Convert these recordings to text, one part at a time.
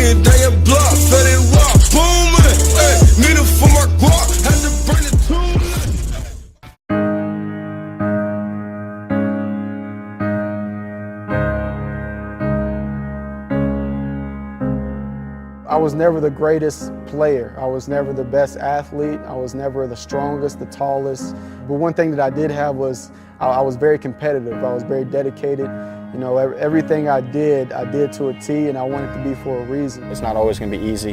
Walking down your block, fed it rock, booming. Hey, need it for my guap, had to burn it too. I was never the greatest player. I was never the best athlete. I was never the strongest, the tallest. But one thing that I did have was I was very competitive. I was very dedicated. You know, everything I did to a T, and I wanted to be for a reason. It's not always going to be easy.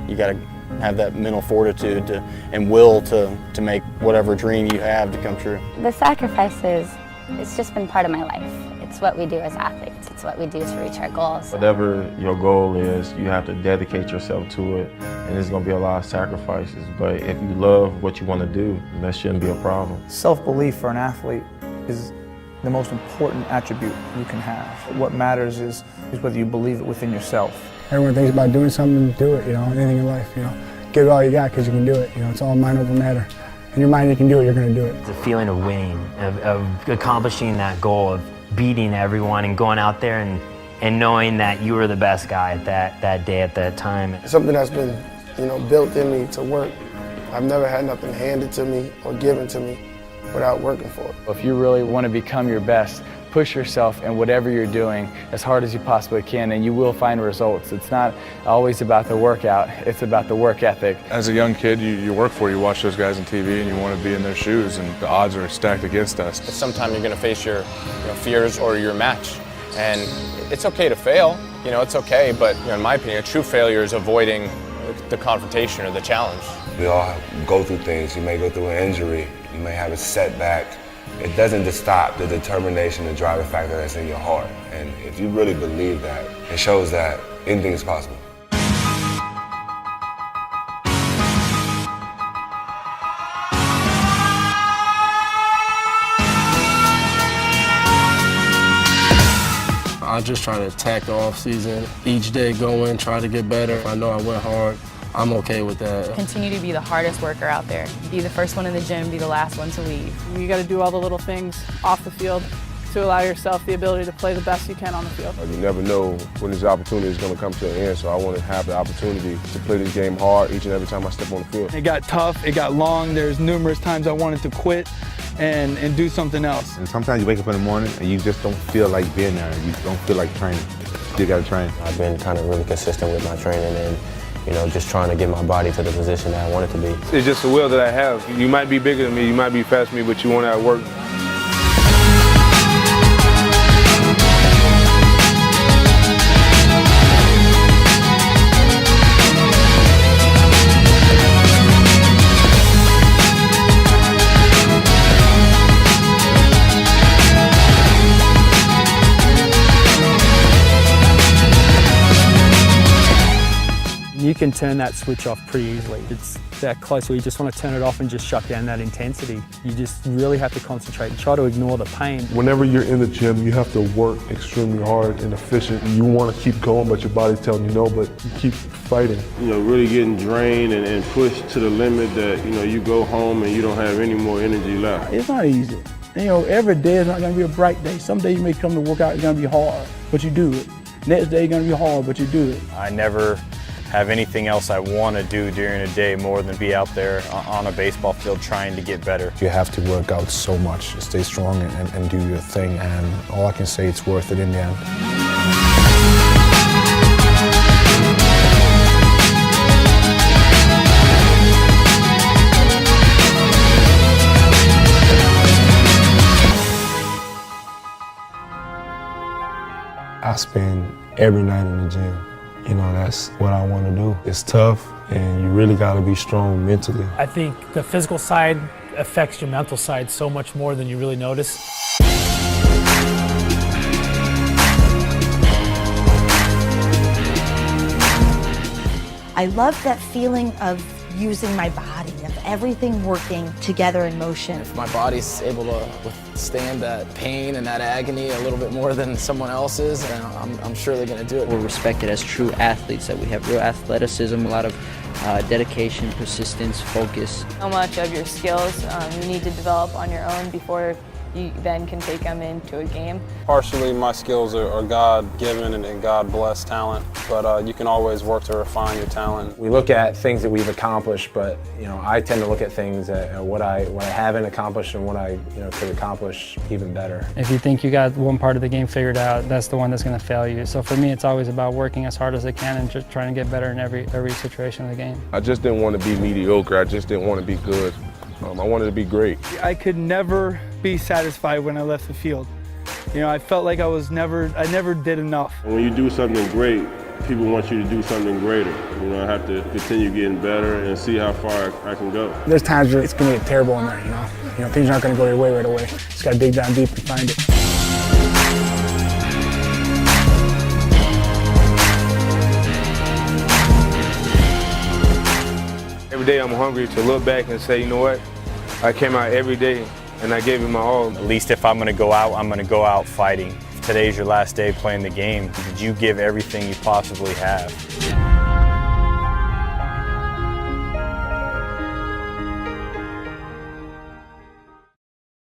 You got to have that mental fortitude and will to make whatever dream you have to come true. The sacrifices, it's just been part of my life. It's what we do as athletes. It's what we do to reach our goals. Whatever your goal is, you have to dedicate yourself to it, and there's going to be a lot of sacrifices. But if you love what you want to do, that shouldn't be a problem. Self-belief for an athlete is the most important attribute you can have. What matters is whether you believe it within yourself. Everyone thinks about doing something, do it, you know, anything in life, you know. Give it all you got because you can do it, you know, it's all mind over matter. In your mind you can do it, you're going to do it. The feeling of winning, of accomplishing that goal, of beating everyone and going out there and knowing that you were the best guy at that day, at that time. It's something that's been, you know, built in me to work. I've never had nothing handed to me or given to me without working for it. If you really want to become your best, push yourself in whatever you're doing as hard as you possibly can, and you will find results. It's not always about the workout, it's about the work ethic. As a young kid, you work for it. You watch those guys on TV and you want to be in their shoes, and the odds are stacked against us. Sometimes you're going to face your fears or your match, and it's okay to fail. You know, it's okay, but in my opinion, a true failure is avoiding the confrontation or the challenge. We all go through things. You may go through an injury, you may have a setback. It doesn't just stop the determination, the driving factor that's in your heart. And if you really believe that, it shows that anything is possible. I just try to attack the off season. Each day go in, try to get better. I know I went hard. I'm okay with that. Continue to be the hardest worker out there. Be the first one in the gym, be the last one to leave. You got to do all the little things off the field to allow yourself the ability to play the best you can on the field. You never know when this opportunity is going to come to an end, so I want to have the opportunity to play this game hard each and every time I step on the field. It got tough, it got long. There's numerous times I wanted to quit and do something else. And sometimes you wake up in the morning and you just don't feel like being there. You don't feel like training. You got to train. I've been kind of really consistent with my training and just trying to get my body to the position that I want it to be. It's just the will that I have. You might be bigger than me, you might be faster than me, but you want to have work. You can turn that switch off pretty easily. It's that close where you just want to turn it off and just shut down that intensity. You just really have to concentrate and try to ignore the pain. Whenever you're in the gym, you have to work extremely hard and efficient. You want to keep going, but your body's telling you no, but you keep fighting. Really getting drained and pushed to the limit that, you go home and you don't have any more energy left. It's not easy. Every day is not going to be a bright day. Some days you may come to work out, it's going to be hard, but you do it. Next day it's going to be hard, but you do it. I never have anything else I want to do during a day more than be out there on a baseball field trying to get better. You have to work out so much, stay strong and do your thing, and all I can say, it's worth it in the end. I spend every night in the gym. That's what I want to do. It's tough, and you really got to be strong mentally. I think the physical side affects your mental side so much more than you really notice. I love that feeling of using my body, of everything working together in motion. If my body's able to withstand that pain and that agony a little bit more than someone else's, I'm sure they're going to do it. We're respected as true athletes, that we have real athleticism, a lot of dedication, persistence, focus. How much of your skills you need to develop on your own before you then can take them into a game. Partially, my skills are God-given and God-blessed talent, but you can always work to refine your talent. We look at things that we've accomplished, but I tend to look at things at what I haven't accomplished and what I could accomplish even better. If you think you got one part of the game figured out, that's the one that's going to fail you. So for me, it's always about working as hard as I can and just trying to get better in every situation of the game. I just didn't want to be mediocre. I just didn't want to be good. I wanted to be great. I could never be satisfied when I left the field. I felt like I never did enough. When you do something great, people want you to do something greater. I have to continue getting better and see how far I can go. There's times where it's going to get terrible in there, things aren't going to go your way right away. Just got to dig down deep and find it. Every day I'm hungry to look back and say, you know what, I came out every day and I gave it my all. At least if I'm going to go out, I'm going to go out fighting. If today's your last day playing the game, did you give everything you possibly have?